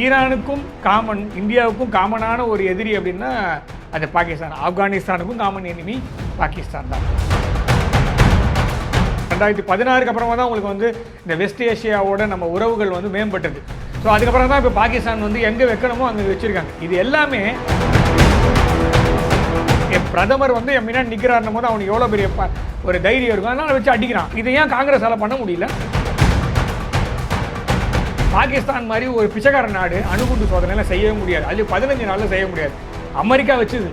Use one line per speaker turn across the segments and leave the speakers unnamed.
ஈரானுக்கும் காமன், இந்தியாவுக்கும் காமனான ஒரு எதிரி அப்படின்னா அது பாகிஸ்தான். ஆப்கானிஸ்தானுக்கும் காமன் எனிமி பாகிஸ்தான் தான். 2016க்கு அப்புறமா தான் உங்களுக்கு வந்து இந்த வெஸ்ட் ஏஷியாவோட நம்ம உறவுகள் வந்து மேம்பட்டது. ஸோ அதுக்கப்புறம் தான் இப்போ பாகிஸ்தான் வந்து எங்கே வைக்கணுமோ அங்கே வச்சுருக்காங்க. இது எல்லாமே என் பிரதமர் வந்து என் முன்னாடி நிற்கிறாருன்னும் போது அவனுக்கு எவ்வளோ பெரிய ஒரு தைரியம் இருக்கும், அதனால் வச்சு அடிக்கிறான். இதை ஏன் காங்கிரஸால் பண்ண முடியல? பாகிஸ்தான் மாதிரி ஒரு பிச்சைக்கார நாடு அணுகுண்டு சோதனைலாம் செய்யவே முடியாது. அது 15 நாளில் செய்ய முடியாது. அமெரிக்கா வச்சுது.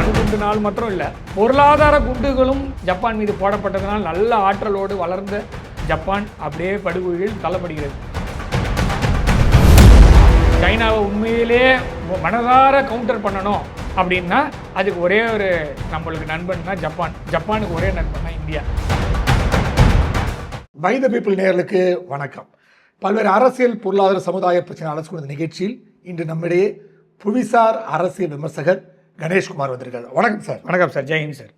அணுகுண்டு நாள் மாத்திரம் இல்லை, பொருளாதார குண்டுகளும் ஜப்பான் மீது போடப்பட்டதுனால் நல்ல ஆற்றலோடு வளர்ந்த ஜப்பான் அப்படியே படுகொலியில் தள்ளப்படுகிறது. சைனாவை உண்மையிலே மனதார கவுண்டர் பண்ணணும் அப்படின்னா அதுக்கு ஒரே ஒரு நம்மளுக்கு நண்பன்னா ஜப்பான். ஜப்பானுக்கு ஒரே நண்பன்னா இந்தியா.
பை த பீப்புள் நேயர்களுக்கு வணக்கம். பல்வேறு அரசியல், பொருளாதார, சமுதாய பிரச்சனை அலசுகிற நிகழ்ச்சியில் இன்று நம்மிடையே புவிசார் அரசியல் விமர்சகர் கணேஷ்குமார் வந்திருக்காரு. வணக்கம் சார்.
வணக்கம் சார். ஜெயின் சார்.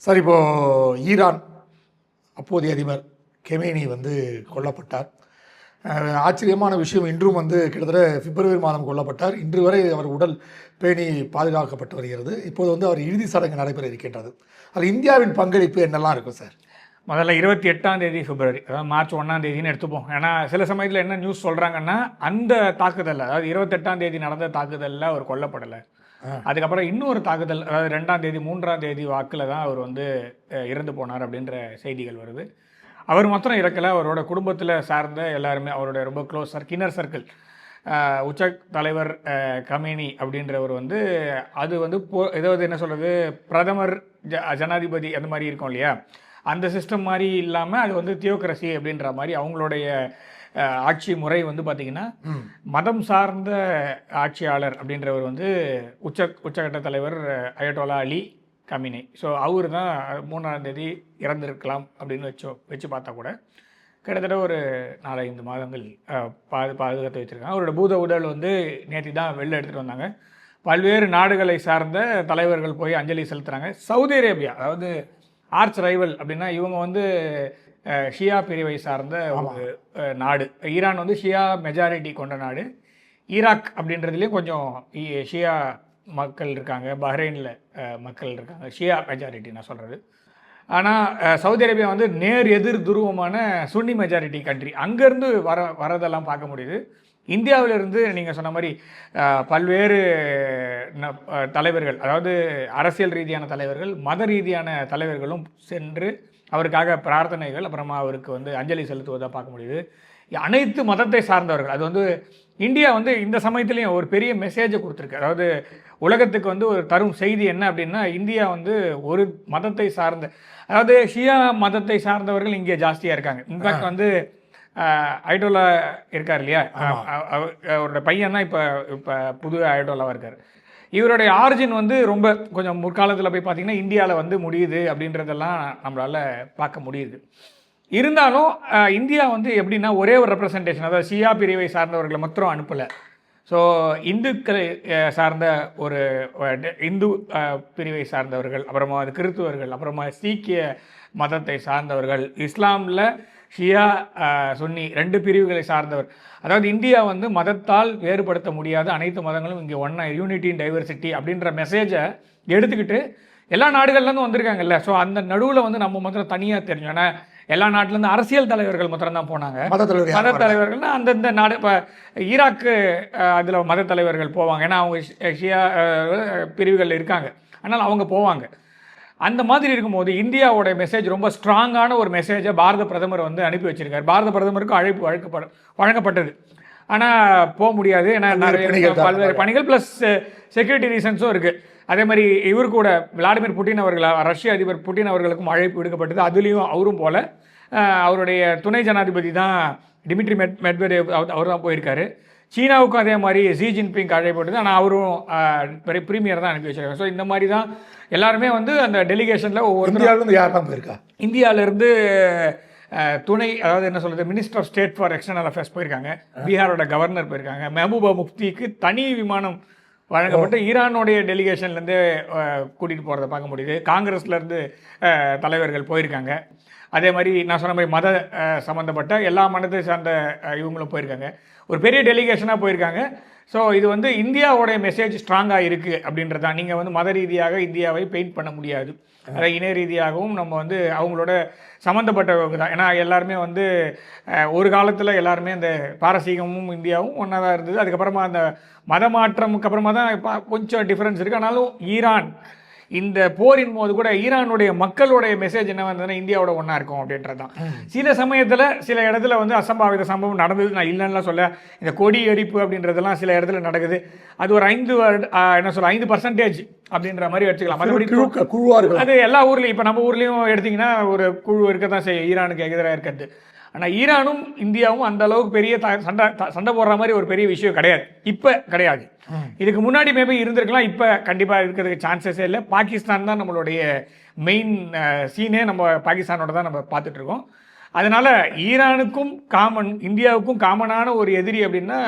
சார், இப்போது ஈரான் அப்போதைய அதிபர் கெமேனி வந்து கொல்லப்பட்டார். ஆச்சரியமான விஷயம், இன்றும் வந்து கிட்டத்தட்ட பிப்ரவரி மாதம் கொல்லப்பட்டார். இன்று வரை அவர் உடல் பேணி பாதுகாக்கப்பட்டு வருகிறது. இப்போது வந்து அவர் இறுதி சடங்கு நடைபெற இருக்கின்றது. அது இந்தியாவின் பங்களிப்பு என்னெல்லாம் இருக்கும் சார்?
முதல்ல 28ஆம் தேதி பிப்ரவரி, அதாவது மார்ச் 1ஆம் தேதின்னு எடுத்துப்போம். ஏன்னா சில சமயத்தில் என்ன நியூஸ் சொல்கிறாங்கன்னா, அந்த தாக்குதல், அதாவது 28ஆம் தேதி நடந்த தாக்குதலில் அவர் கொல்லப்படலை. அதுக்கப்புறம் இன்னொரு தாக்குதல், அதாவது 2ஆம் தேதி 3ஆம் தேதி வாக்கில் தான் அவர் வந்து இறந்து போனார் அப்படின்ற செய்திகள் வருது. அவர் மாத்திரம் இறக்கலை, அவரோட குடும்பத்தில் சார்ந்த எல்லாருமே, அவருடைய ரொம்ப க்ளோஸ் கின்னர் சர்க்கிள், உச்ச தலைவர் கமேனி அப்படின்றவர் வந்து அது வந்து ஏதாவது என்ன சொல்கிறது, பிரதமர் ஜனாதிபதி அந்த மாதிரி இருக்கும் இல்லையா, அந்த சிஸ்டம் மாதிரி இல்லாமல் அது வந்து தியோக்ரசி அப்படின்ற மாதிரி அவங்களுடைய ஆட்சி முறை வந்து பார்த்திங்கன்னா மதம் சார்ந்த ஆட்சியாளர் அப்படின்றவர் வந்து உச்சகட்ட தலைவர் அயட்டோலா அலி கமினி. ஸோ அவர் தான் 3ஆம் தேதி இறந்திருக்கலாம் அப்படின்னு வச்சு பார்த்தா கூட கிட்டத்தட்ட ஒரு 4-5 மாதங்கள் பாதுகாத்து வச்சுருக்காங்க. அவரோட பூத உடல் வந்து நேற்று தான் வெளில எடுத்துகிட்டு வந்தாங்க. பல்வேறு நாடுகளை சார்ந்த தலைவர்கள் போய் அஞ்சலி செலுத்துகிறாங்க. சவுதி அரேபியா, அதாவது ஆர்ச் ரைவல் அப்படின்னா இவங்க வந்து ஷியா பிரிவை சார்ந்த ஒரு நாடு. ஈரான் வந்து ஷியா மெஜாரிட்டி கொண்ட நாடு. ஈராக் அப்படின்றதுலேயும் கொஞ்சம் ஷியா மக்கள் இருக்காங்க, பஹ்ரைனில் மக்கள் இருக்காங்க, ஷியா மெஜாரிட்டி நான் சொல்கிறது. ஆனால் சவுதி அரேபியா வந்து நேர் எதிர் துருவமான சுன்னி மெஜாரிட்டி கண்ட்ரி. அங்கேருந்து வரதெல்லாம் பார்க்க முடியுது. இந்தியாவிலிருந்து நீங்கள் சொன்ன மாதிரி பல்வேறு தலைவர்கள், அதாவது அரசியல் ரீதியான தலைவர்கள், மத ரீதியான தலைவர்களும் சென்று அவருக்காக பிரார்த்தனைகள், அப்புறமா அவருக்கு வந்து அஞ்சலி செலுத்துவதாக பார்க்க முடியுது. அனைத்து மதத்தை சார்ந்தவர்கள், அது வந்து இந்தியா வந்து இந்த சமயத்துலேயும் ஒரு பெரிய மெசேஜை கொடுத்துருக்கு. அதாவது உலகத்துக்கு வந்து ஒரு தரும் செய்தி என்ன அப்படின்னா, இந்தியா வந்து ஒரு மதத்தை சார்ந்த, அதாவது ஷியா மதத்தை சார்ந்தவர்கள் இங்கே ஜாஸ்தியாக இருக்காங்க. இன்ஃபேக்ட் வந்து ஐடோலா இருக்கார் இல்லையா, அவரோட பையன் தான் இப்போ புது ஐடோலாவாக இருக்கார். இவருடைய ஆரிஜின் வந்து ரொம்ப கொஞ்சம் முற்காலத்தில் போய் பார்த்திங்கன்னா இந்தியாவில் வந்து முடியுது அப்படின்றதெல்லாம் நம்மளால் பார்க்க முடியுது. இருந்தாலும் இந்தியா வந்து எப்படின்னா ஒரே ஒரு ரெப்ரசன்டேஷன், அதாவது ஷியா பிரிவை சார்ந்தவர்களை மாத்திரம் அனுப்பலை. ஸோ இந்துக்களை சார்ந்த ஒரு இந்து பிரிவை சார்ந்தவர்கள், அப்புறமா அது கிறிஸ்துவர்கள், அப்புறமா சீக்கிய மதத்தை சார்ந்தவர்கள், இஸ்லாமில் ஷியா சுன்னி 2 பிரிவுகளை சார்ந்தவர். அதாவது இந்தியா வந்து மதத்தால் வேறுபடுத்த முடியாத அனைத்து மதங்களும் இங்கே ஒன்றா, யூனிட்டி இன் டைவர்சிட்டி அப்படின்ற மெசேஜை எடுத்துக்கிட்டு எல்லா நாடுகள்லேருந்து வந்திருக்காங்கல்ல. ஸோ அந்த நடுவில் வந்து நம்ம மாத்திரம் தனியாக தெரிஞ்சோம். ஏன்னா எல்லா நாட்டிலேருந்து அரசியல் தலைவர்கள் மாத்திரம் தான் போனாங்க. மத தலைவர்கள்னால் அந்தந்த நாடு, இப்போ ஈராக்கு அதில் மத தலைவர்கள் போவாங்க, ஏன்னா அவங்க ஷியா பிரிவுகள் இருக்காங்க, அதனால் அவங்க போவாங்க. அந்த மாதிரி இருக்கும்போது இந்தியாவோட மெசேஜ் ரொம்ப ஸ்ட்ராங்கான ஒரு மெசேஜை பாரத பிரதமர் வந்து அனுப்பி வச்சிருக்காரு. பாரத பிரதமருக்கு அழைப்பு வழங்கப்பட்டது, ஆனால் போக முடியாது. ஏன்னா நிறைய பல்வேறு பணிகள் ப்ளஸ் செக்யூரிட்டி ரீசன்ஸும் இருக்குது. அதே மாதிரி இவர் கூட விளாடிமிர் புட்டின் அவர்கள், ரஷ்ய அதிபர் புட்டின் அவர்களுக்கும் அழைப்பு விடுக்கப்பட்டது. அதுலேயும் அவரும் போல. அவருடைய துணை ஜனாதிபதி தான் டிமிட்ரி மெட்வெடேவ், அவர் தான் போயிருக்காரு. சீனாவுக்கும் அதே மாதிரி ஷி ஜின்பிங் அழைப்பட்டது, ஆனால் அவரும் பெரிய பிரீமியர் தான் அனுப்பி வச்சிருக்காங்க. ஸோ இந்த மாதிரி தான் எல்லாருமே வந்து அந்த டெலிகேஷனில்
இந்தியாவிலேருந்து யார் தான் போயிருக்கா?
இந்தியாவிலேருந்து துணை, அதாவது என்ன சொல்கிறது, minister of state for external affairs போயிருக்காங்க, பீகாரோட கவர்னர் போயிருக்காங்க, மெஹபூபா முஃப்திக்கு தனி விமானம் வழங்கப்பட்டு ஈரானுடைய டெலிகேஷன்லேருந்து கூட்டிகிட்டு போகிறத பார்க்க முடியுது. காங்கிரஸ்லேருந்து தலைவர்கள் போயிருக்காங்க. அதே மாதிரி நான் சொன்ன மாதிரி மத சம்மந்தப்பட்ட எல்லா மதத்தை சார்ந்த இவங்களும் போயிருக்காங்க. ஒரு பெரிய டெலிகேஷனாக போயிருக்காங்க. ஸோ இது வந்து இந்தியாவோடைய மெசேஜ் ஸ்ட்ராங்காக இருக்குது அப்படின்றது தான். நீங்கள் வந்து மத ரீதியாக இந்தியாவை பெயிண்ட் பண்ண முடியாது. அதாவது இன ரீதியாகவும் நம்ம வந்து அவங்களோட சம்மந்தப்பட்டவங்க தான். ஏன்னா எல்லாருமே வந்து ஒரு காலத்தில் எல்லாருமே அந்த பாரசீகமும் இந்தியாவும் ஒன்றா தான் இருந்தது. அதுக்கப்புறமா அந்த மத மாற்றமுக்கு அப்புறமா தான் இப்போ கொஞ்சம் டிஃப்ரென்ஸ் இருக்குது. ஆனாலும் ஈரான் இந்த போரின் போது கூட ஈரானுடைய மக்களுடைய மெசேஜ் என்ன வந்ததுன்னா இந்தியாவோட ஒன்றா இருக்கும் அப்படின்றது தான். சில சமயத்தில் சில இடத்துல வந்து அசம்பாவித சம்பவம் நடந்தது, நான் இல்லைன்னா சொல்ல. இந்த கொடி எரிப்பு அப்படின்றதெல்லாம் சில இடத்துல நடக்குது. அது ஒரு 5% அப்படின்ற மாதிரி வச்சுக்கலாம். மற்றபடி
குழுவார்கள்
அது எல்லா ஊர்லேயும் இப்போ நம்ம ஊர்லேயும் எடுத்திங்கன்னா ஒரு குழு இருக்க தான் செய்யும் ஈரானுக்கு எதிராக இருக்கிறது. ஆனால் ஈரானும் இந்தியாவும் அந்த அளவுக்கு பெரிய சண்டை போடுற மாதிரி ஒரு பெரிய விஷயம் கிடையாது, இப்போ கிடையாது. இதுக்கு முன்னாடி மேபி இருந்திருக்கலாம், இப்போ கண்டிப்பாக இருக்கிறதுக்கு சான்சஸே இல்லை. பாகிஸ்தான் தான் நம்மளுடைய மெயின் சீனே, நம்ம பாகிஸ்தானோட தான் நம்ம பார்த்துட்ருக்கோம். அதனால் ஈரானுக்கும் இந்தியாவுக்கும் காமனான ஒரு எதிரி அப்படின்னா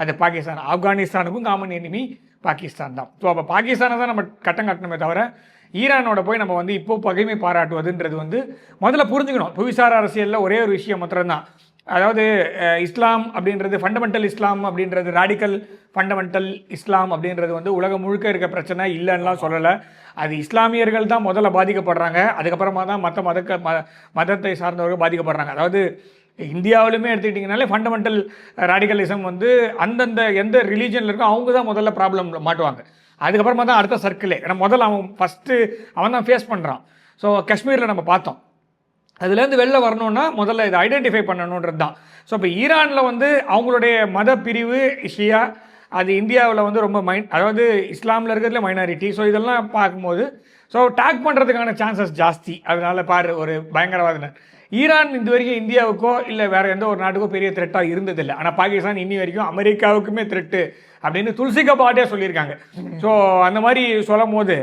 அது பாகிஸ்தான். ஆப்கானிஸ்தானுக்கும் காமன் எனிமி பாகிஸ்தான் தான். ஸோ அப்போ பாகிஸ்தானை தான் நம்ம கட்டம் கட்டணுமே தவிர ஈரானோட போய் நம்ம வந்து இப்போ பகைமை பாராட்டுவதுன்றது வந்து முதல்ல புரிஞ்சுக்கணும். புவிசார அரசியலில் ஒரே ஒரு விஷயம் மாத்திரம்தான். அதாவது இஸ்லாம் அப்படின்றது ஃபண்டமெண்டல் இஸ்லாம் அப்படின்றது ராடிக்கல் ஃபண்டமெண்டல் இஸ்லாம் அப்படின்றது வந்து உலகம் முழுக்க இருக்க பிரச்சனை இல்லைன்னுலாம் சொல்லலை. அது இஸ்லாமியர்கள் தான் முதல்ல பாதிக்கப்படுறாங்க, அதுக்கப்புறமா தான் மற்ற மதத்தை சார்ந்தவர்கள் பாதிக்கப்படுறாங்க. அதாவது இந்தியாவிலுமே எடுத்துக்கிட்டிங்கனாலே ஃபண்டமெண்டல் ராடிக்கலிசம் வந்து அந்தந்த எந்த ரிலீஜனில் இருக்கோ அவங்க தான் முதல்ல ப்ராப்ளம் மாட்டுவாங்க. அதுக்கப்புறமா தான் அடுத்த சர்க்கிளே. ஏன்னா முதல்ல அவன் தான் ஃபேஸ் பண்ணுறான். ஸோ காஷ்மீரில் நம்ம பார்த்தோம். அதுலேருந்து வெளில வரணுன்னா முதல்ல இதை ஐடென்டிஃபை பண்ணணுன்றது தான். ஸோ இப்போ ஈரானில் வந்து அவங்களுடைய மத பிரிவு ஷியா, அது இந்தியாவில் வந்து ரொம்ப அதாவது இஸ்லாமில் இருக்கிறதுல மைனாரிட்டி. ஸோ இதெல்லாம் பார்க்கும்போது ஸோ டேக் பண்ணுறதுக்கான சான்சஸ் ஜாஸ்தி. அதனால் பாரு ஒரு பயங்கரவாதினர். ஈரான் இது வரைக்கும் இந்தியாவுக்கோ இல்லை வேறு எந்த ஒரு நாட்டுக்கோ பெரிய த்ரெட்டாக இருந்ததில்லை. ஆனால் பாகிஸ்தான் இன்னி வரைக்கும் அமெரிக்காவுக்குமே த்ரெட்டு அப்படின்னு துல்சி கபாட்டே சொல்லியிருக்காங்க. ஸோ அந்த மாதிரி சொல்லும் போது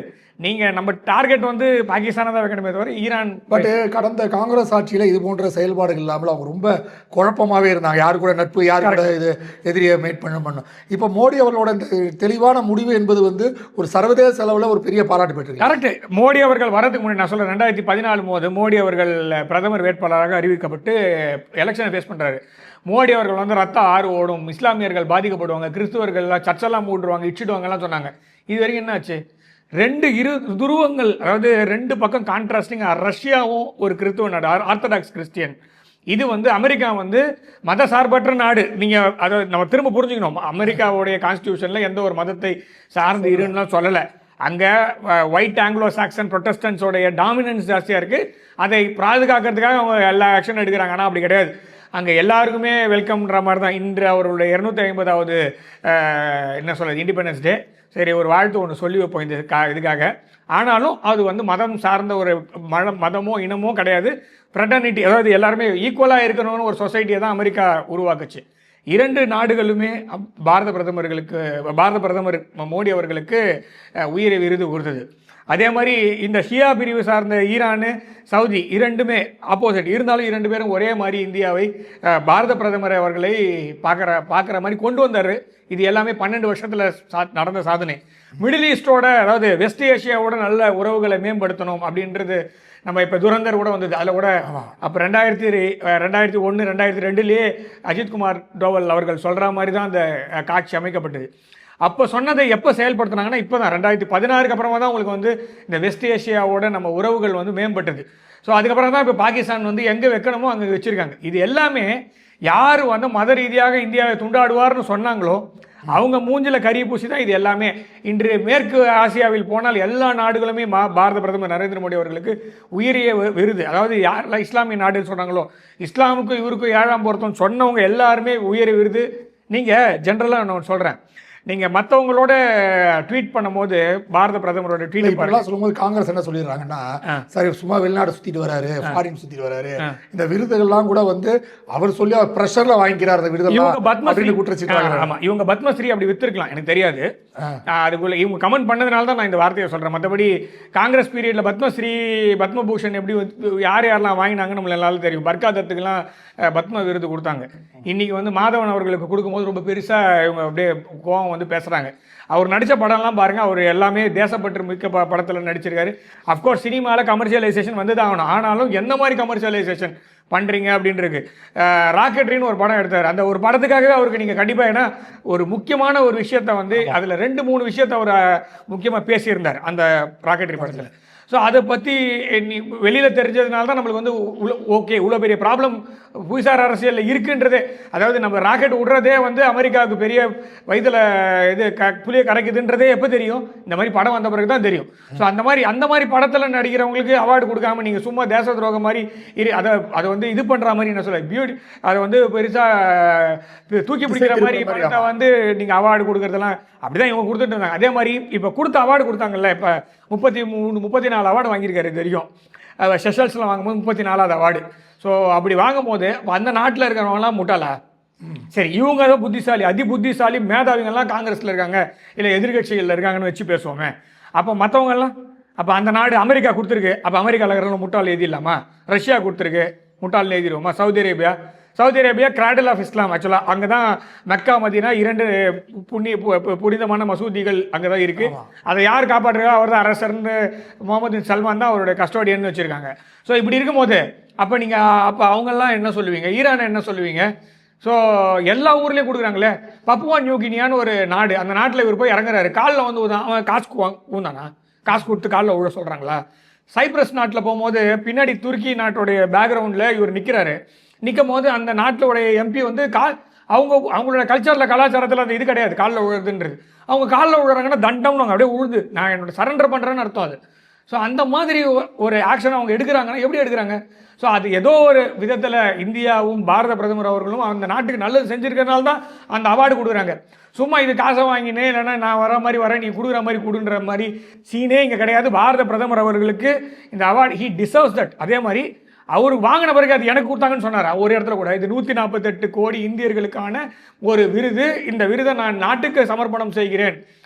நீங்கள் நம்ம டார்கெட் வந்து பாகிஸ்தானை தான் வைக்கணுமே தவிர ஈரான்.
பட் கடந்த காங்கிரஸ் ஆட்சியில் இது போன்ற செயல்பாடுகள் இல்லாமல் அவங்க ரொம்ப குழப்பமாகவே இருந்தாங்க. யாரு கூட நட்பு, யாரு கூட இது எதிரியை மேட் பண்ணணும். இப்போ மோடி அவர்களோட இந்த தெளிவான முடிவு என்பது வந்து ஒரு சர்வதேச அளவில் ஒரு பெரிய பாராட்டு பெற்றிருக்கு.
கரெக்ட். மோடி அவர்கள் வரதுக்கு முன்னாடி நான் சொல்கிறேன் 2014 போது மோடி அவர்கள் பிரதமர் வேட்பாளராக அறிவிக்கப்பட்டு எலெக்ஷனை ஃபேஸ் பண்ணுறாரு. மோடி அவர்கள் வந்து ரத்தம் ஆறு ஓடும், இஸ்லாமியர்கள் பாதிக்கப்படுவாங்க, கிறிஸ்துவர்கள்லாம் சர்ச்செல்லாம் மூடுவாங்க, இடிச்சிடுவாங்கலாம் சொன்னாங்க. இது வரைக்கும் என்ன ஆச்சு? இரு துருவங்கள், அதாவது ரெண்டு பக்கம் கான்ட்ராஸ்டிங். ரஷ்யாவும் ஒரு கிறிஸ்துவ நாடு, ஆர்த்தடாக்ஸ் கிறிஸ்டியன். இது வந்து அமெரிக்கா வந்து மத சார்பற்ற நாடு. நீங்கள் அதை நம்ம திரும்ப புரிஞ்சுக்கணும். அமெரிக்காவுடைய கான்ஸ்டியூஷனில் எந்த ஒரு மதத்தை சார்ந்து இருன்னு சொல்லலை. அங்கே ஒயிட் ஆங்கிலோ சாக்சன் ப்ரொட்டஸ்டன்ஸோடைய டாமினன்ஸ் ஜாஸ்தியாக இருக்குது. அதை பாதுகாக்கிறதுக்காக அவங்க எல்லா ஆக்ஷனும் எடுக்கிறாங்க. ஆனால் அப்படி கிடையாது. அங்கே எல்லாருக்குமே வெல்கம்ன்ற மாதிரி தான். இன்று அவருடைய 250வது என்ன சொல்கிறது இண்டிபெண்டன்ஸ் டே. சரி, ஒரு வாழ்த்து ஒன்று சொல்லி வைப்போம் இதுக்காக. ஆனாலும் அது வந்து மதம் சார்ந்த ஒரு மதமோ இனமோ கிடையாது. ஃப்ரெட்டர்னிட்டி, அதாவது எல்லாருமே ஈக்குவலாக இருக்கணும்னு ஒரு சொசைட்டியை தான் அமெரிக்கா உருவாக்குச்சு. இரண்டு நாடுகளுமே பாரத பிரதமர் மோடி அவர்களுக்கு உயரிய விருது கொடுத்தது. அதே மாதிரி இந்த ஷியா பிரிவு சார்ந்த ஈரானு, சவுதி இரண்டுமே ஆப்போசிட் இருந்தாலும் இரண்டு பேரும் ஒரே மாதிரி இந்தியாவை பாரத பிரதமர் அவர்களை பார்க்குற மாதிரி கொண்டு வந்தார். இது எல்லாமே 12 வருஷத்தில் நடந்த சாதனை. மிடில் ஈஸ்டோட, அதாவது வெஸ்ட் ஏஷியாவோட நல்ல உறவுகளை மேம்படுத்தணும் அப்படின்றது நம்ம இப்போ துரந்தர் கூட வந்தது. அதில் கூட அப்போ 2001 2002 அஜித்குமார் டோவல் அவர்கள் சொல்கிற மாதிரி தான் அந்த காட்சி அமைக்கப்பட்டது. அப்போ சொன்னதை எப்போ செயல்படுத்தினாங்கன்னா இப்போ தான் 2016 அப்புறமா தான் உங்களுக்கு வந்து இந்த வெஸ்ட் ஏஷியாவோட நம்ம உறவுகள் வந்து மேம்பட்டது. ஸோ அதுக்கப்புறம் தான் இப்போ பாகிஸ்தான் வந்து எங்கே வைக்கணுமோ அங்கே வச்சுருக்காங்க. இது எல்லாமே யார் வந்து மத ரீதியாக இந்தியாவை துண்டாடுவார்னு சொன்னாங்களோ அவங்க மூஞ்சில் கறி பூசி தான் இது எல்லாமே. இன்று மேற்கு ஆசியாவில் போனால் எல்லா நாடுகளுமே பாரத பிரதமர் நரேந்திர மோடி அவர்களுக்கு உயரிய விருது. அதாவது யாரெல்லாம் இஸ்லாமிய நாடுன்னு சொன்னாங்களோ, இஸ்லாமுக்கும் இவருக்கும் 7ஆம் பொருத்தம் சொன்னவங்க எல்லாருமே உயரிய விருது. நீங்கள் ஜென்ரலாக நான் சொல்கிறேன், நீங்கள் மற்றவங்களோட ட்வீட் பண்ணும்போது பாரத பிரதமரோட ட்வீட்
இப்பெல்லாம் சொல்லும்போது காங்கிரஸ் என்ன சொல்லிடுறாங்கன்னா, சரி சும்மா வெளிநாடு சுற்றிட்டு வராரு, ஃபாரின் சுற்றிட்டு வராரு, இந்த விருதுகள்லாம் கூட வந்து அவர் சொல்லி அவர் ப்ரெஷரில் வாங்கிக்கிறார் அந்த விருதுகள் பத்மஸ்ரீ குற்றச்சிட்டாங்க.
ஆமாம், இவங்க பத்மஸ்ரீ அப்படி வித்துருக்கலாம், எனக்கு தெரியாது. அதுக்குள்ள இவங்க கமெண்ட் பண்ணதுனால தான் நான் இந்த வார்த்தையை சொல்கிறேன். மற்றபடி காங்கிரஸ் பீரியடில் பத்மஸ்ரீ பத்மபூஷன் எப்படி யாரெல்லாம் வாங்கினாங்கன்னு நம்மள எல்லாரும் தெரியும். பர்கா தத்துக்கெல்லாம் பத்ம விருது கொடுத்தாங்க. இன்றைக்கி வந்து மாதவன் அவர்களுக்கு கொடுக்கும்போது ரொம்ப பெருசாக இவங்க அப்படியே கோவம் வந்து பேசுகிறாங்க. அவர் நடித்த படம்லாம் பாருங்கள், அவர் எல்லாமே தேசப்பற்று மிக்க படத்தில் நடிச்சிருக்காரு. அஃப்கோர்ஸ் சினிமாவில் கமர்ஷியலைசேஷன் வந்து தான் ஆகணும். ஆனாலும் எந்த மாதிரி கமர்ஷியலைசேஷன் பண்ணுறீங்க அப்படின்றது. ராக்கெட்ரின்னு ஒரு படம் எடுத்தார். அந்த ஒரு படத்துக்காகவே அவருக்கு நீங்கள் கண்டிப்பாக, ஏன்னா ஒரு முக்கியமான ஒரு விஷயத்த வந்து அதில் 2-3 விஷயத்த அவர் முக்கியமாக பேசியிருந்தார் அந்த ராக்கெட்ரி படத்தில். ஸோ அதை பற்றி வெளியில் தெரிஞ்சதுனால தான் நம்மளுக்கு வந்து ஓகே இவ்வளோ பெரிய ப்ராப்ளம் புவிசார் அரசியலில் இருக்குன்றதே. அதாவது நம்ம ராக்கெட் விடுறதே வந்து அமெரிக்காவுக்கு பெரிய வயதில் இது புளிய கரைக்குதுன்றதே எப்போ தெரியும்? இந்த மாதிரி படம் வந்த பிறகு தான் தெரியும். ஸோ அந்த மாதிரி படத்தில் நடிக்கிறவங்களுக்கு அவார்டு கொடுக்காம நீங்கள் சும்மா தேச துரோகம் மாதிரி அதை வந்து இது பண்ணுற மாதிரி என்ன சொல்ல அதை வந்து பெருசாக தூக்கி பிடிக்கிற மாதிரி படத்தை வந்து நீங்கள் அவார்டு கொடுக்குறதெல்லாம் அப்படி தான் இவங்க கொடுத்துட்டு இருந்தாங்க. அதே மாதிரி இப்போ கொடுத்த அவார்டு கொடுத்தாங்கல்ல, இப்போ 34 அவார்டு வாங்கியிருக்காரு இது வரைக்கும். செஷல்ஸில் வாங்கும்போது 34வது அவார்டு. ஸோ அப்படி வாங்கும் போது அந்த நாட்டில் இருக்கிறவங்களாம் முட்டாளா? சரி, இவங்க தான் புத்திசாலி, புத்திசாலி மேதாவிங்கெல்லாம் காங்கிரஸில் இருக்காங்க, இல்லை எதிர்கட்சிகளில் இருக்காங்கன்னு வச்சு பேசுவோமே. அப்போ மற்றவங்கெல்லாம், அப்போ அந்த நாடு அமெரிக்கா கொடுத்துருக்கு, அப்போ அமெரிக்காவில் இருக்கிறவங்க முட்டாள் எழுதிடலாமா? ரஷ்யா கொடுத்துருக்கு, முட்டாள் எழுதிடுவோமா? Saudi Arabia cradle of Islam. ஆக்சுவலாக அங்கே தான் மெக்கா மதீனா 2 புனிதமான மசூதிகள் அங்கே தான் இருக்குது. அதை யார் காப்பாற்றுறா? அவர் தான் அரசர்னு முகமது பின் சல்மான் தான் அவருடைய கஸ்டோடியன்னு வச்சுருக்காங்க. ஸோ இப்படி இருக்கும்போது அப்போ அவங்கெல்லாம் என்ன சொல்லுவீங்க? ஈரானை என்ன சொல்லுவீங்க? ஸோ எல்லா ஊர்லேயும் கொடுக்குறாங்களே. பப்புவா நியூ கினியான்னு ஒரு நாடு, அந்த நாட்டில் இவர் போய் இறங்குறாரு, காலில் வந்து அவன் காசு ஊந்தானா? காசு கொடுத்து காலில் விழ சொல்கிறாங்களா? சைப்ரஸ் நாட்டில் போகும்போது பின்னாடி துருக்கி நாட்டுடைய பேக்ரவுண்டில் இவர் நிற்கும் போது அந்த நாட்டிலுடைய எம்பி வந்து அவங்களோட கலாச்சாரத்தில் அந்த இது கிடையாது காலில் விழுறதுன்றது. அவங்க காலில் விழுறாங்கன்னா தண்டம்னு அவங்க அப்படியே உழுது, நான் என்னோட சரண்டர் பண்ணுறேன்னு அர்த்தம் அது. ஸோ அந்த மாதிரி ஒரு ஆக்ஷன் அவங்க எடுக்கிறாங்கன்னா எப்படி எடுக்கிறாங்க? ஸோ அது ஏதோ ஒரு விதத்தில் இந்தியாவும் பாரத பிரதமர் அவர்களும் அந்த நாட்டுக்கு நல்லது செஞ்சுருக்கிறதுனால தான் அந்த அவார்டு கொடுக்குறாங்க. சும்மா இது காசை வாங்கினேன், இல்லைன்னா நான் வர மாதிரி வரேன், நீ கொடுக்குற மாதிரி கொடுன்ற மாதிரி சீனே இங்கே கிடையாது. பாரத பிரதமர் அவர்களுக்கு இந்த அவார்டு ஹி டிசர்வ்ஸ் தட். அதே மாதிரி அவருக்கு வாங்கின பிறகு அது எனக்கு கொடுத்தாங்கன்னு சொன்னார் ஒரு இடத்துல கூட. இது 148 கோடி இந்தியர்களுக்கான ஒரு விருது, இந்த விருதை நான் நாட்டுக்கு சமர்ப்பணம் செய்கிறேன்,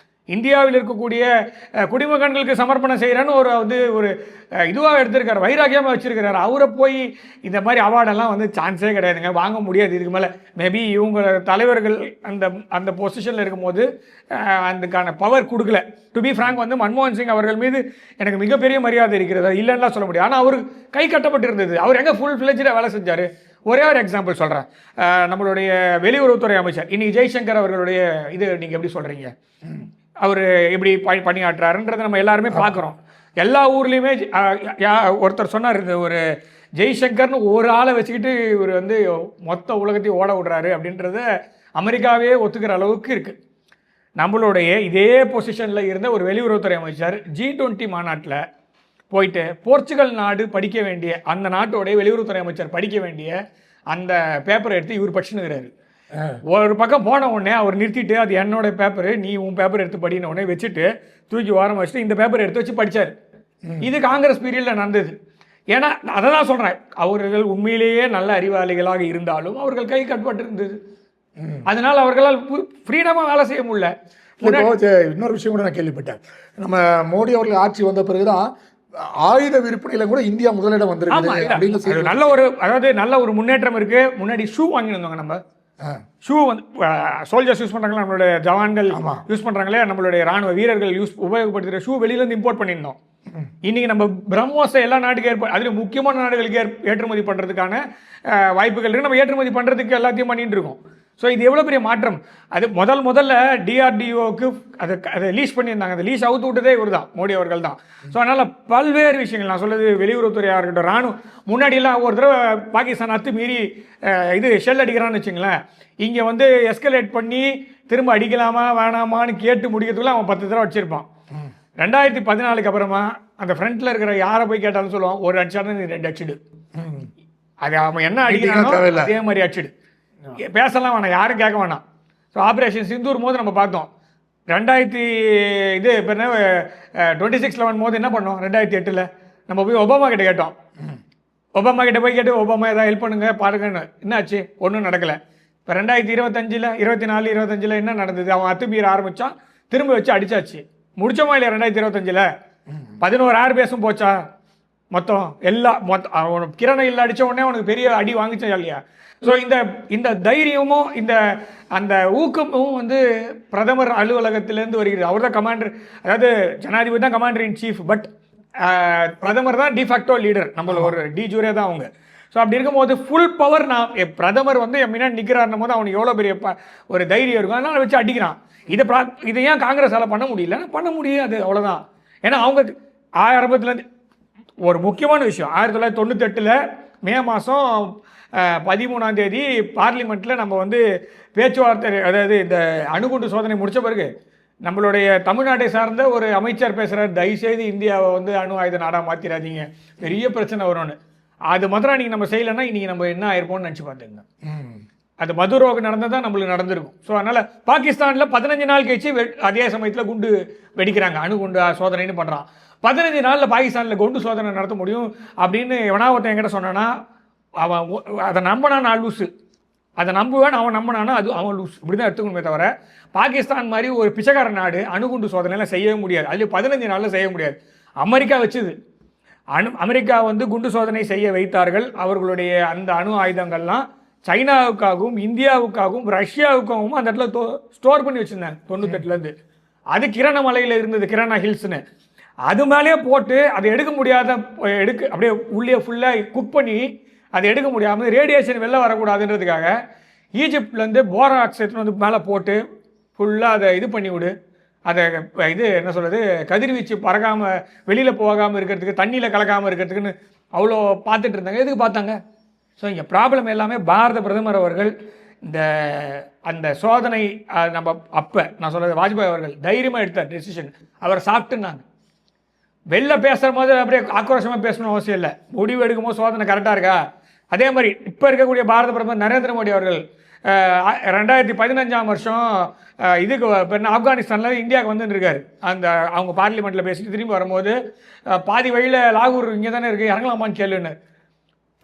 இந்தியாவில் இருக்கக்கூடிய குடிமகன்களுக்கு சமர்ப்பணம் செய்கிறேன்னு ஒரு இதுவாக எடுத்திருக்காரு, வைராக்கியமாக வச்சிருக்கிறாரு. அவரை போய் இந்த மாதிரி அவார்டெல்லாம் வந்து சான்ஸே கிடையாதுங்க, வாங்க முடியாது இதுக்கு மேலே. மேபி இவங்க தலைவர்கள் அந்த பொசிஷனில் இருக்கும்போது அதுக்கான பவர் கொடுக்கல. டு பி ஃப்ராங்க் வந்து மன்மோகன் சிங் அவர்கள் மீது எனக்கு மிகப்பெரிய மரியாதை இருக்கிறது, இல்லைன்னா சொல்ல முடியாது. ஆனால் அவர் கை கட்டப்பட்டிருந்தது. அவர் எங்கே ஃபுல் ஃப்ளெஜ்டாக வேலை செஞ்சார்? ஒரே ஒரு எக்ஸாம்பிள் சொல்கிறேன். நம்மளுடைய வெளியுறவுத்துறை அமைச்சர் இன்னைக்கு ஜெய்சங்கர் அவர்களுடைய இது நீங்கள் எப்படி சொல்கிறீங்க? அவர் எப்படி பணியாற்றுறாருன்றதை நம்ம எல்லாருமே பார்க்குறோம். எல்லா ஊர்லேயுமே ஒருத்தர் சொன்னார், இந்த ஒரு ஜெய்சங்கர்னு ஒரு ஆளை வச்சுக்கிட்டு இவர் வந்து மொத்த உலகத்தையும் ஓட விடுறாரு அப்படின்றத அமெரிக்காவே ஒத்துக்கிற அளவுக்கு இருக்குது. நம்மளுடைய இதே பொசிஷனில் இருந்த ஒரு வெளியுறவுத்துறை அமைச்சர் G20 மாநாட்டில் போயிட்டு போர்ச்சுகல் நாடு படிக்க வேண்டிய, அந்த நாட்டோடைய வெளியுறவுத்துறை அமைச்சர் படிக்க வேண்டிய அந்த பேப்பரை எடுத்து இவர் படிச்சுன்னுக்கிறாரு. ஒரு பக்கம் போன உடனே அவர் நிறுத்திட்டு, அது என்னோட பேப்பரு, நீ உன் பேப்பர் எடுத்து படின உடனே வச்சுட்டு தூக்கி ஓரம் வச்சுட்டு இந்த பேப்பர் எடுத்து வச்சு படித்தார். இது காங்கிரஸ் பீரியடில் நடந்தது. ஏன்னா அதை தான் சொல்கிறேன், அவர்கள் உண்மையிலேயே நல்ல அறிவாளிகளாக இருந்தாலும் அவர்கள் கை கட்டுப்பட்டு இருந்தது. அதனால் அவர்களால் ஃப்ரீடமாக வேலை செய்ய முடியல.
இன்னொரு விஷயம் கூட நான் கேள்விப்பட்டேன், நம்ம மோடி அவர்கள் ஆட்சி வந்த பிறகுதான் ஆயுத விற்பனையில கூட இந்தியா முதலிடம் வந்திருக்கு.
நல்ல ஒரு முன்னேற்றம் இருக்கு. முன்னாடி ஷூ வாங்கி வந்தாங்க, நம்ம ஷூ வந்து சோல்ஜர்ஸ் யூஸ் பண்ணுறாங்களா, நம்மளுடைய ஜவான்கள் யூஸ் பண்ணுறாங்களே, நம்மளுடைய ராணுவ வீரர்கள் உபயோகப்படுத்துகிற ஷூ வெளியிலேருந்து இம்போர்ட் பண்ணியிருந்தோம். இன்றைக்கி நம்ம பிரம்மோஸை எல்லா நாட்டுக்கும் அதில் முக்கியமான நாடுகளுக்கு ஏற்றுமதி பண்ணுறதுக்கான வாய்ப்புகள் இருக்குது. நம்ம ஏற்றுமதி பண்ணுறதுக்கு எல்லாத்தையும் பண்ணிட்டு இருக்கோம். ஸோ இது எவ்வளோ பெரிய மாற்றம். அது முதல்ல DRDOக்கு அதை லீஸ் பண்ணியிருந்தாங்க. அந்த லீஸ் அவுத்து விட்டதே இவர் தான், மோடி அவர்கள் தான். ஸோ அதனால் பல்வேறு விஷயங்கள் நான் சொல்கிறது, வெளியுறவுத்துறையாக இருக்கட்டும், ராணுவம் முன்னாடியெல்லாம் ஒரு தடவை பாகிஸ்தான் மீறி இது ஷெல் அடிக்கிறான்னு வச்சுங்களேன், இங்கே வந்து எஸ்கலேட் பண்ணி திரும்ப அடிக்கலாமா வேணாமான்னு கேட்டு முடிக்கிறதுக்குள்ள அவன் 10 தடவை அடிச்சிருப்பான். 2014 அப்புறமா அந்த ஃப்ரண்ட்டில் இருக்கிற யாரை போய் கேட்டாலும் சொல்லுவான், ஒரு அடிச்சாருன்னு நீ 2 அடிச்சிடு, அது அவன் என்ன அடிக்கிறானோ அதே மாதிரி அடிச்சிடு, பேசலாம் வேணாம், யாரும் கேட்க வேணாம். ஸோ ஆப்ரேஷன் சிந்தூர் போது நம்ம பார்த்தோம். 26 போது என்ன பண்ணோம்? 2008 நம்ம போய் ஒபாமா கிட்ட கேட்டோம். ஒபாமா கிட்ட போய் கேட்டு, ஒபாமா ஏதாவது ஹெல்ப் பண்ணுங்க பாருங்கன்னு. என்னாச்சு? ஒன்றும் நடக்கலை. இப்போ 2025 24 25 என்ன நடந்தது? அவன் அத்துமீற ஆரம்பித்தான், திரும்ப வச்சு அடிச்சாச்சு. முடிச்சோமா இல்லையா? 2025 11 ஏர் பேஸும் போச்சா? மொத்தம் அவன் கிரணையில் அடித்த உடனே அவனுக்கு பெரிய அடி வாங்கிச்சா இல்லையா? ஸோ இந்த தைரியமும் அந்த ஊக்கமும் வந்து பிரதமர் அலுவலகத்திலேருந்து வருகிறது. அவர் தான் கமாண்டர், அதாவது ஜனாதிபதி தான் கமாண்டர் இன் சீஃப், பட் பிரதமர் தான் டிஃபேக்டோ லீடர், நம்மள ஒரு ஜூரே தான் அவங்க. ஸோ அப்படி இருக்கும்போது ஃபுல் பவர் பிரதமர் வந்து முன்னாடி நிற்கிறாருன்னும் போது அவனுக்கு எவ்வளோ பெரிய ஒரு தைரியம் இருக்கும். அதனால் வச்சு அடிக்கிறான். இதை ஏன் காங்கிரஸால் பண்ண முடியல? பண்ண முடியாது, அவ்வளோதான். ஏன்னா அவங்க ஆரம்பத்துலேருந்து ஒரு முக்கியமான விஷயம், 1998 மே மாதம் 13ஆம் தேதி பார்லிமெண்ட்டில் நம்ம வந்து பேச்சுவார்த்தை, அதாவது இந்த அணுகுண்டு சோதனை முடித்த பிறகு நம்மளுடைய தமிழ்நாட்டை சார்ந்த ஒரு அமைச்சர் பேசுகிறார், தயவுசெய்து இந்தியாவை வந்து அணு ஆயுத நாடாக மாற்றிடாதீங்க, பெரிய பிரச்சனை வரும்னு. அது மாத்திரம் நீங்கள் நம்ம செய்யலைன்னா இன்றைக்கி நம்ம என்ன ஆயிருப்போம்னு நினச்சி பார்த்துங்க. அது மதுரோக நடந்ததான் நம்மளுக்கு நடந்திருக்கும். ஸோ அதனால் பாகிஸ்தானில் 15 நாள் கழிச்சு அதே சமயத்தில் குண்டு வெடிக்கிறாங்க, அணுகுண்டு சோதனைன்னு பண்ணுறான். 15 நாளில் பாகிஸ்தானில் குண்டு சோதனை நடத்த முடியும் அப்படின்னு எவனா ஒருத்தன் என்கிட்ட சொன்னான்னா அவன் அதை நம்பினான், நான் லூஸு. அதை நம்புவேன், அவன் நம்பினானா அது அவன் லூஸ். இப்படி தான் எடுத்துக்கணுமே தவிர பாகிஸ்தான் மாதிரி ஒரு பிச்சைக்கார நாடு அணுகுண்டு சோதனைலாம் செய்யவே முடியாது. அது 15 நாளில் செய்ய முடியாது. அமெரிக்கா வச்சுது. அமெரிக்கா வந்து குண்டு சோதனை செய்ய வைத்தார்கள். அவர்களுடைய அந்த அணு ஆயுதங்கள்லாம் சைனாவுக்காகவும் இந்தியாவுக்காகவும் ரஷ்யாவுக்காகவும் அந்த இடத்துல ஸ்டோர் பண்ணி வச்சுருந்தாங்க 98லேருந்து. அது கிரண மலையில் இருந்தது, கிரணா ஹில்ஸ்னு. அது மேலே போட்டு அதை எடுக்க முடியாத அப்படியே உள்ளே ஃபுல்லாக குக் பண்ணி அதை எடுக்க முடியாமல் ரேடியேஷன் வெளில வரக்கூடாதுன்றதுக்காக ஈஜிப்ட்லேருந்து போராக்ஸ் எடுத்துன்னு வந்து மேலே போட்டு ஃபுல்லாக அதை இது பண்ணி விடு, அதை இது என்ன சொல்கிறது, கதிர்வீச்சு பறக்காமல் வெளியில் போகாமல் இருக்கிறதுக்கு, தண்ணியில் கலக்காமல் இருக்கிறதுக்குன்னு அவ்வளோ பார்த்துட்டு இருந்தாங்க. எதுக்கு பார்த்தாங்க? ஸோ இங்கே ப்ராப்ளம் எல்லாமே பாரத பிரதமர் அவர்கள் அந்த சோதனை நம்ம நான் சொல்கிறது வாஜ்பாய் அவர்கள் தைரியமாக எடுத்தார் டெசிஷன். அவர் சாப்பிட்டுனாங்க. வெளில பேசுகிற போது அப்படியே ஆக்ரோஷமாக பேசணும் அவசியம் இல்லை. முடிவு எடுக்கும் போது சோதனை கரெக்டாக இருக்கா? அதே மாதிரி இப்போ இருக்கக்கூடிய பாரத பிரதமர் நரேந்திர மோடி அவர்கள் 2015ஆம் வருஷம் இதுக்கு ஆப்கானிஸ்தானில் இந்தியாவுக்கு வந்துருக்காரு. அவங்க பார்லிமெண்ட்டில் பேசிட்டு திரும்பி வரும்போது பாதி வழியில் லாகூர் இங்கே தானே இருக்குது, இறங்கலாமான்னு கேளுன்னு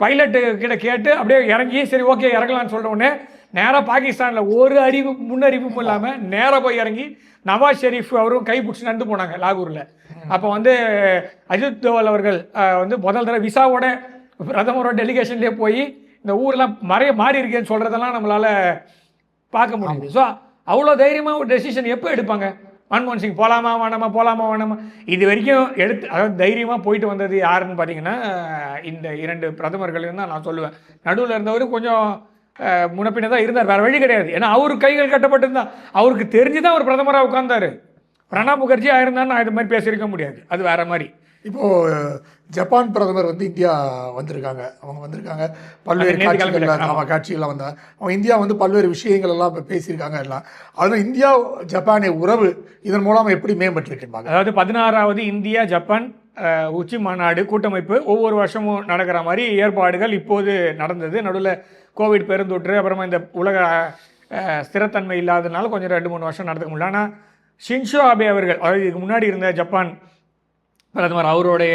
பைலட்டு கிட்ட கேட்டு அப்படியே இறங்கி சரி ஓகே இறங்கலான்னு சொல்கிற உடனே நேராக பாகிஸ்தானில் ஒரு முன்னறிவிப்பும் இல்லாமல் நேராக போய் இறங்கி நவாஸ் ஷெரீஃப் அவரும் கை பிடிச்சி நடந்து போனாங்க லாகூரில். அப்போ வந்து அஜித் தோவல் அவர்கள் வந்து முதல் தடவை விசாவோட பிரதமரோட டெலிகேஷன்லேயே போய் இந்த ஊரெலாம் மாறி இருக்கேன்னு சொல்கிறதெல்லாம் நம்மளால் பார்க்க முடியுது. ஸோ அவ்வளோ தைரியமாக ஒரு டெசிஷன் எப்போ எடுப்பாங்க? மன்மோகன் சிங் போகலாமா வேணாமா இது வரைக்கும் அதாவது தைரியமாக போயிட்டு வந்தது யாருன்னு பார்த்தீங்கன்னா இந்த 2 பிரதமர்கள்னு தான் நான் சொல்லுவேன். நடுவில் இருந்தவர் கொஞ்சம் முன்னப்பின்ன தான் இருந்தார், வேறு வழி கிடையாது. ஏன்னா அவர் கைகள் கட்டப்பட்டிருந்தான், அவருக்கு தெரிஞ்சு தான் அவர் பிரதமராக உட்கார்ந்தார். பிரணாப் முகர்ஜி ஆயிருந்தான்னு நான் இது மாதிரி பேசியிருக்க முடியாது, அது வேற மாதிரி.
இப்போது ஜப்பான் பிரதமர் வந்து இந்தியா வந்திருக்காங்க. அவங்க வந்திருக்காங்க, பல்வேறு காட்சிகள்லாம் வந்தாங்க. அவங்க இந்தியா வந்து பல்வேறு விஷயங்கள் எல்லாம் பேசியிருக்காங்க எல்லாம். அதனால் இந்தியா ஜப்பானிய உறவு இதன் மூலம் எப்படி மேம்பட்டுருக்குப்பாங்க?
அதாவது 16வது இந்தியா ஜப்பான் உச்சி மாநாடு கூட்டமைப்பு ஒவ்வொரு வருஷமும் நடக்கிற மாதிரி ஏற்பாடுகள் இப்போது நடந்தது. நடுவில் கோவிட் பெருந்தொற்று, அப்புறமா இந்த உலக ஸ்திரத்தன்மை இல்லாததுனால கொஞ்சம் 2-3 வருஷம் நடந்துக்க முடியல. ஆனால் ஷின்சோ ஆபே அவர்கள், அதாவது இதுக்கு முன்னாடி இருந்த ஜப்பான் பிரதமர், அவருடைய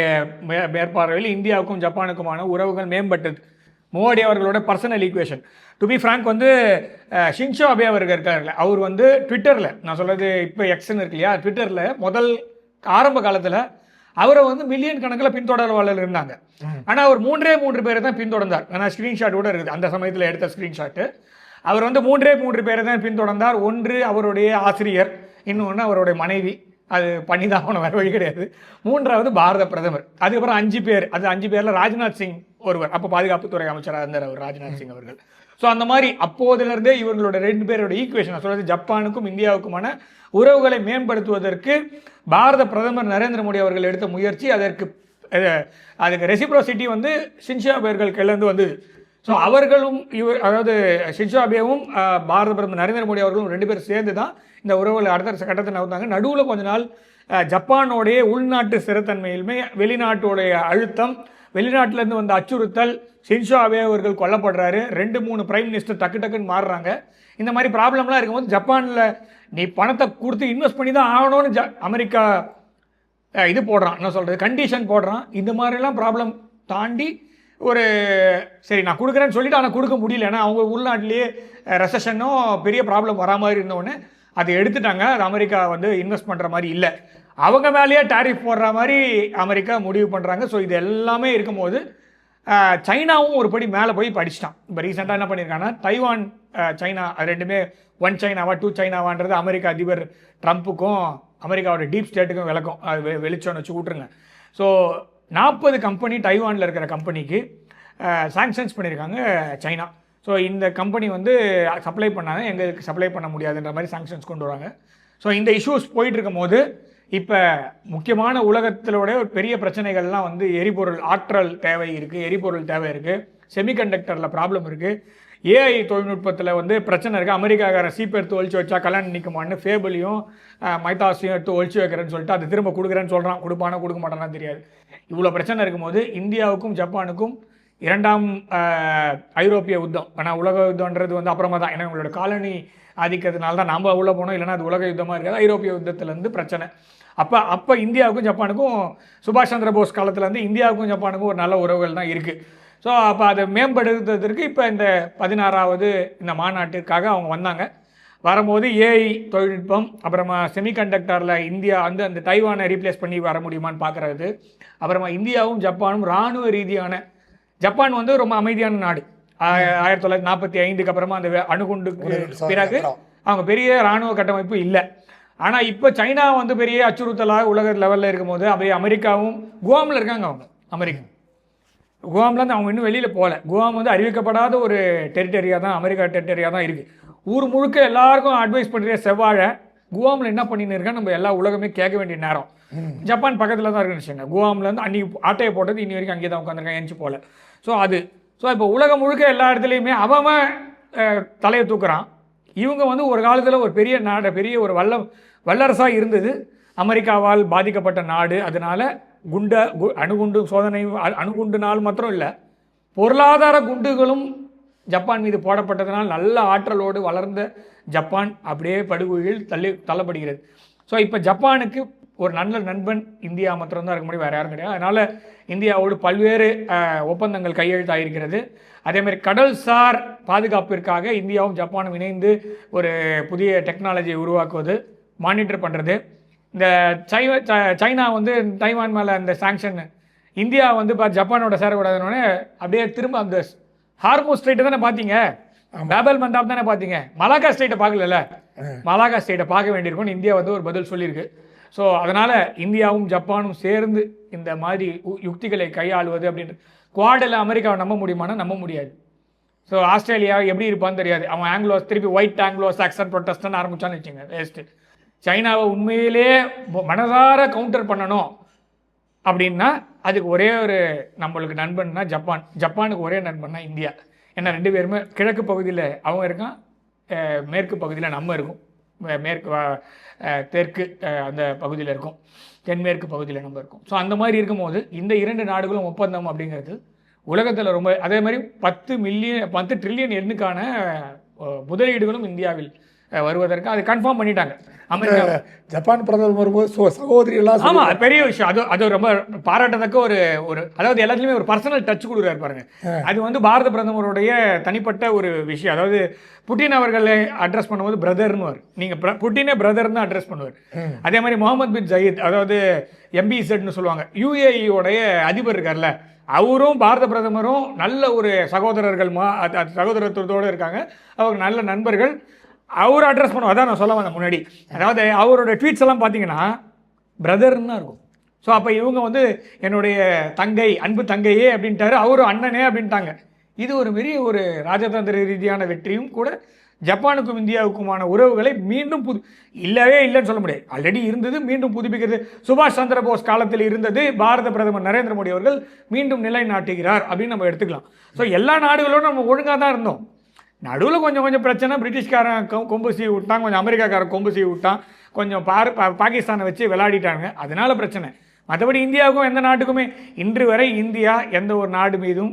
மேற்பார்வையில் இந்தியாவுக்கும் ஜப்பானுக்குமான உறவுகள் மேம்பட்டது. மோடி அவர்களோட personal equation. To be frank வந்து ஷின்சோ ஆபே அவர்கள் இருக்காருல்ல, அவர் வந்து ட்விட்டரில், நான் சொல்கிறது இப்போ எக்ஸ்ன்னு இருக்கு இல்லையா, ட்விட்டரில் முதல் ஆரம்ப காலத்தில் அவரை வந்து மில்லியன் கணக்கில் பின்தொடர்வாளர் இருந்தாங்க. ஆனால் அவர் 3 பேரை தான் பின்தொடர்ந்தார். ஆனால் ஸ்க்ரீன்ஷாட் கூட இருக்குது, அந்த சமயத்தில் எடுத்த ஸ்க்ரீன்ஷாட்டு. அவர் வந்து 3 பேரை தான் பின்தொடர்ந்தார். ஒன்று அவருடைய ஆசிரியர், இன்னொன்று அவருடைய மனைவி, அது பண்ணி தான் அவனை வர வழி கிடையாது. 3வது பாரத பிரதமர், அதுக்கப்புறம் 5 பேர். அது 5 பேரில் ராஜ்நாத் சிங் ஒருவர், அப்போ பாதுகாப்புத்துறை அமைச்சராக இருந்தார் அவர், ராஜ்நாத் சிங் அவர்கள். ஸோ அந்த மாதிரி அப்போதிலிருந்தே இவங்களோட 2 பேரோட ஈக்குவேஷன், சொல்கிறது ஜப்பானுக்கும் இந்தியாவுக்குமான உறவுகளை மேம்படுத்துவதற்கு பாரத பிரதமர் நரேந்திர மோடி அவர்கள் எடுத்த முயற்சி, அதுக்கு ரெசிப்ரோசிட்டி வந்து ஷின்சோ ஆபேர்கள் கையிலேருந்து வந்தது. ஸோ அவர்களும் அதாவது ஷின்சோ ஆபேவும் பாரத பிரதமர் நரேந்திர மோடி அவர்களும் 2 பேரும் சேர்ந்து தான் இந்த உறவுகளை அடுத்த கட்டத்தை நகர்ந்தாங்க. நடுவில் கொஞ்ச நாள் ஜப்பானோடைய உள்நாட்டு ஸ்திரத்தன்மையிலுமே வெளிநாட்டுடைய அழுத்தம், வெளிநாட்டிலேருந்து வந்த அச்சுறுத்தல், ஷின்சோ ஆபே அவர்கள் கொல்லப்படுறாரு, 2-3 பிரைம் மினிஸ்டர் டக்குன்னு மாறுறாங்க. இந்த மாதிரி ப்ராப்ளம்லாம் இருக்கும்போது ஜப்பானில் நீ பணத்தை கொடுத்து இன்வெஸ்ட் பண்ணி தான் ஆகணும்னு அமெரிக்கா இது போடுறான், என்ன சொல்கிறது, கண்டிஷன் போடுறான். இந்த மாதிரிலாம் ப்ராப்ளம் தாண்டி ஒரு சரி நான் கொடுக்குறேன்னு சொல்லிவிட்டு ஆனால் கொடுக்க முடியல. ஏன்னா அவங்க உள்நாட்டிலேயே ரெசஷனும் பெரிய ப்ராப்ளம் வரா மாதிரி இருந்தோடனே அதை எடுத்துட்டாங்க. அது அமெரிக்கா வந்து இன்வெஸ்ட் பண்ணுற மாதிரி இல்லை. அவங்க மேலேயே டாரிஃப் போடுற மாதிரி அமெரிக்கா முடிவு பண்ணுறாங்க. ஸோ இது எல்லாமே இருக்கும்போது சைனாவும் ஒரு படி மேலே போய் படிச்சிட்டான். இப்போ ரீசெண்டாக என்ன பண்ணியிருக்காங்கன்னா தைவான் சைனா அது ரெண்டுமே ஒன் சைனாவா டூ சைனாவான்றது அமெரிக்க அதிபர் ட்ரம்ப்புக்கும் அமெரிக்காவோட டீப் ஸ்டேட்டுக்கும் விளக்கம் அது வெளிச்சோன்னு வச்சு விட்ருங்க. ஸோ 40 கம்பெனி தைவானில் இருக்கிற கம்பெனிக்கு சாங்ஷன்ஸ் பண்ணியிருக்காங்க சைனா. ஸோ இந்த கம்பெனி வந்து சப்ளை பண்ணாங்க, எங்களுக்கு சப்ளை பண்ண முடியாதுன்ற மாதிரி சாங்ஷன்ஸ் கொண்டு வராங்க. ஸோ இந்த இஷ்யூஸ் போயிட்டு இருக்கும் போது இப்போ முக்கியமான உலகத்திலோட ஒரு பெரிய பிரச்சனைகள்லாம் வந்து எரிபொருள் ஆற்றல் தேவை இருக்குது, எரிபொருள் தேவை இருக்குது, செமிகண்டக்டரில் ப்ராப்ளம் இருக்குது, ஏஐ தொழில்நுட்பத்தில் வந்து பிரச்சனை இருக்குது. அமெரிக்காக்காரன் சீப் எடுத்து ஒழிச்சு வச்சா கல்யாணம் நிற்குமான்னு ஃபேபிளையும் மைத்தாஸையும் எடுத்து ஒழிச்சு வைக்கிறேன்னு சொல்லிட்டு அது திரும்ப கொடுக்குறேன்னு சொல்கிறான். கொடுப்பானா கொடுக்க மாட்டானான்னு தெரியாது. இவ்வளோ பிரச்சனை இருக்கும்போது இந்தியாவுக்கும் ஜப்பானுக்கும் இரண்டாம் ஐரோப்பிய யுத்தம், ஆனால் உலக யுத்தம்ன்றது வந்து அப்புறமா தான், ஏன்னா உங்களோட காலனி ஆதிக்கிறதுனால தான் நம்ம உள்ளே போனோம், இல்லைனா அது உலக யுத்தமாக இருக்காது. ஐரோப்பிய யுத்தத்துலேருந்து பிரச்சனை. அப்போ இந்தியாவுக்கும் ஜப்பானுக்கும் சுபாஷ் சந்திர போஸ் காலத்துலேருந்து இந்தியாவுக்கும் ஜப்பானுக்கும் ஒரு நல்ல உறவுகள் தான் இருக்குது. ஸோ அப்போ அதை மேம்படுத்துறதுக்கு இப்போ இந்த 16வது இந்த மாநாட்டிற்காக அவங்க வந்தாங்க. வரும்போது ஏஐ தொழில்நுட்பம், அப்புறமா செமிகண்டக்டரில் இந்தியா வந்து அந்த தைவானை ரீப்ளேஸ் பண்ணி வர முடியுமான்னு பார்க்குறது, அப்புறமா இந்தியாவும் ஜப்பானும் இராணுவ ரீதியான, ஜப்பான் வந்து ரொம்ப அமைதியான நாடு. 1945க்கு அப்புறமா அந்த அணுகுண்டுக்கு பிறகு அவங்க பெரிய இராணுவ கட்டமைப்பு இல்லை. ஆனால் இப்போ சைனா வந்து பெரிய அச்சுறுத்தலாக உலக லெவலில் இருக்கும்போது அப்படியே அமெரிக்காவும் குவாமில் இருக்காங்க. அவங்க அமெரிக்கா குவாம்லேருந்து அவங்க இன்னும் வெளியில் போகல. குவாம் வந்து அறிவிக்கப்படாத ஒரு டெரிட்டரியாக தான், அமெரிக்கா டெரிட்டரியாக தான் இருக்குது. ஊர் முழுக்க எல்லாருக்கும் அட்வைஸ் பண்ணுற செவ்வாழை குவாமில் என்ன பண்ணின்னு இருக்கா நம்ம எல்லா உலகமே கேட்க வேண்டிய நேரம். ஜப்பான் பக்கத்தில் தான் இருக்குன்னு வச்சுக்கோங்க. குவாம்லேருந்து அன்றைக்கி ஆட்டையை போட்டது இன்னி வரைக்கும் அங்கேயே தான் உட்காந்துருக்காங்க, எஞ்சி போகல. ஸோ இப்போ உலகம் முழுக்க எல்லா இடத்துலையுமே அவன் தலையை தூக்குறான். இவங்க வந்து ஒரு காலத்தில் ஒரு பெரிய நாடு, பெரிய ஒரு வல்லரசாக இருந்தது, அமெரிக்காவால் பாதிக்கப்பட்ட நாடு. அதனால் அணுகுண்டு சோதனை, அணுகுண்டுனால் மாத்திரம் இல்லை, பொருளாதார குண்டுகளும் ஜப்பான் மீது போடப்பட்டதுனால் நல்ல ஆற்றலோடு வளர்ந்த ஜப்பான் அப்படியே படுகொழியில் தள்ளப்படுகிறது. ஸோ இப்போ ஜப்பானுக்கு ஒரு நல்ல நண்பன் இந்தியா மாத்திரம் தான் இருக்க முடியும், வேறு யாரும் கிடையாது. அதனால் இந்தியாவோடு பல்வேறு ஒப்பந்தங்கள் கையெழுத்தாயிருக்கிறது. அதேமாதிரி கடல்சார் பாதுகாப்பிற்காக இந்தியாவும் ஜப்பானும் இணைந்து ஒரு புதிய டெக்னாலஜியை உருவாக்குவது, மானிட்டர் பண்ணுறது. இந்த சைனா வந்து தைவான் மேலே அந்த சாங்ஷன், இந்தியா வந்து ஜப்பானோட சேரக்கூடாதுன்னு அப்படியே திரும்ப அந்த ஹார்மோஸ் ஸ்ட்ரைட்டை தானே பார்த்தீங்க, பேபல் மந்தாப் தானே பார்த்தீங்க, மலாக்கா ஸ்ட்ரைட்டை பார்க்கல, மலாக்கா ஸ்ட்ரைட்டை பார்க்க வேண்டியிருக்கும்னு இந்தியா வந்து ஒரு பதில் சொல்லியிருக்கு. ஸோ அதனால் இந்தியாவும் ஜப்பானும் சேர்ந்து இந்த மாதிரி யுக்திகளை கையாளுவது அப்படின்ட்டு. குவாடில் அமெரிக்காவை நம்ப முடியுமானா நம்ப முடியாது. ஸோ ஆஸ்திரேலியா எப்படி இருப்பான்னு தெரியாது. அவன் ஆங்கிலோஸ் திருப்பி ஒயிட் ஆங்கிலோஸ் ஆக்சன் ப்ரொட்டஸ்ட்னு ஆரம்பிச்சான்னு வச்சுங்க, வேஸ்ட்டு. சைனாவை உண்மையிலே மனதார கவுண்டர் பண்ணணும் அப்படின்னா அதுக்கு ஒரே ஒரு நம்மளுக்கு நண்பன்னா ஜப்பானுக்கு ஒரே நண்பன்னா இந்தியா. ஏன்னா ரெண்டு பேருமே கிழக்கு பகுதியில் அவங்க இருக்கான், மேற்கு பகுதியில் நம்ம இருக்கும், தெற்கு அந்த பகுதியில் இருக்கும், தென்மேற்கு பகுதியில் நம்ம இருக்கும். ஸோ அந்த மாதிரி இருக்கும்போது இந்த இரண்டு நாடுகளும் ஒப்பந்தம் அப்படிங்கிறது உலகத்தில் ரொம்ப, அதே மாதிரி 10 ட்ரில்லியன் எண்ணுக்கான முதலீடுகளும் இந்தியாவில் வருவதற்கு அது கன்ஃபார்ம் பண்ணிட்டாங்க. அமெரிக்கா
ஜப்பான் பிரதமர் வரும்போது சகோதரிகளாக,
ஆமாம், பெரிய விஷயம். அது ரொம்ப பாராட்டத்தக்க ஒரு அதாவது எல்லாத்துலேயுமே ஒரு பர்சனல் டச் கொடுக்குறாரு பாருங்க. அது வந்து பாரத பிரதமருடைய தனிப்பட்ட ஒரு விஷயம். அதாவது புட்டின் அவர்களை அட்ரஸ் பண்ணும்போது பிரதர்னு நீங்கள் புட்டினே பிரதர்னு அட்ரஸ் பண்ணுவார். அதே மாதிரி முகமது பின் ஜயீத், அதாவது MBZன்னு சொல்லுவாங்க, UAE-உடைய அதிபர் இருக்கார்ல, அவரும் பாரத பிரதமரும் நல்ல ஒரு சகோதரத்துவத்தோடு இருக்காங்க, அவங்க நல்ல நண்பர்கள். அவர் அட்ரஸ் பண்ணுவோம், அதான் நான் சொல்ல வந்தேன் முன்னாடி. அதாவது அவரோட ட்வீட்ஸ் எல்லாம் பார்த்தீங்கன்னா பிரதர்னு தான் இருக்கும். ஸோ அப்போ இவங்க வந்து என்னுடைய தங்கை, அன்பு தங்கையே அப்படின்ட்டாரு, அவரும் அண்ணனே அப்படின்ட்டாங்க. இது ஒரு பெரிய ஒரு ராஜதந்திர ரீதியான வெற்றியும் கூட. ஜப்பானுக்கும் இந்தியாவுக்குமான உறவுகளை மீண்டும் இல்லவே இல்லைன்னு சொல்ல முடியாது, ஆல்ரெடி இருந்தது, மீண்டும் புதுப்பிக்கிறது. சுபாஷ் சந்திர போஸ் காலத்தில் இருந்தது, பாரத பிரதமர் நரேந்திர மோடி அவர்கள் மீண்டும் நிலைநாட்டுகிறார் அப்படின்னு நம்ம எடுத்துக்கலாம். ஸோ எல்லா நாடுகளோடும் நம்ம ஒழுங்காக தான் இருந்தோம். நடுவில் கொஞ்சம் பிரச்சனை, பிரிட்டிஷ்காரன் கொம்பு சீவி விட்டான், கொஞ்சம் அமெரிக்காக்காரன் கொம்பு சீவி விட்டான், கொஞ்சம் பாகிஸ்தானை வச்சு விளையாடிட்டாங்க, அதனால பிரச்சனை. மற்றபடி இந்தியாவுக்கும் எந்த நாட்டுக்குமே இன்று வரை இந்தியா எந்த ஒரு நாடு மீதும்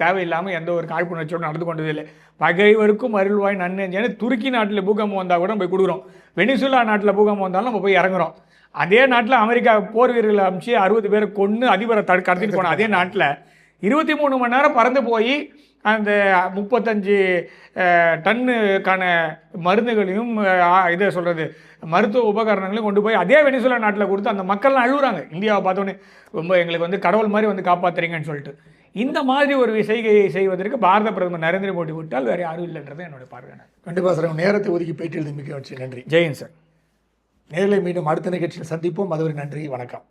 தேவையில்லாமல் எந்த ஒரு காழ்ப்புணர்ச்சியோடு நடந்து கொண்டதில்லை. பகைவருக்கும் அருள்வாய் நன்னெஞ்சேன்னு துருக்கி நாட்டில் பூகம்பம் வந்தால் கூட போய் கொடுக்குறோம், வெனிசுலா நாட்டில் பூகம்பம் வந்தாலும் நம்ம போய் இறங்குறோம். அதே நாட்டில் அமெரிக்கா போர் வீரர்களை அனுப்பிச்சு 60 பேரை கொன்று அதிபரை கடத்திட்டு போனோம். அதே நாட்டில் 23 மணி நேரம் பறந்து போய் அந்த 35 டன்னுக்கான மருந்துகளையும் இதை சொல்கிறது மருத்துவ உபகரணங்களையும் கொண்டு போய் அதே வெனிசுலா நாட்டில் கொடுத்து அந்த மக்கள்லாம் அழுகுறாங்க. இந்தியாவை பார்த்தோன்னே ரொம்ப எங்களுக்கு வந்து கடவுள் மாதிரி வந்து காப்பாற்றுறீங்கன்னு சொல்லிட்டு. இந்த மாதிரி ஒரு செய்கையை செய்வதற்கு பாரத பிரதமர் நரேந்திர மோடி விட்டால் வேறு யாரும் இல்லைன்றது என்னோட பார்வை.
கண்டிப்பாக சார், உங்கள் நேரத்தை ஒதுக்கி பேட்டியில் மிக்க வச்சு நன்றி.
ஜெயின் சார்.
நேரில் மீண்டும் அடுத்த நிகழ்ச்சியில் சந்திப்போம். அதுவரை நன்றி, வணக்கம்.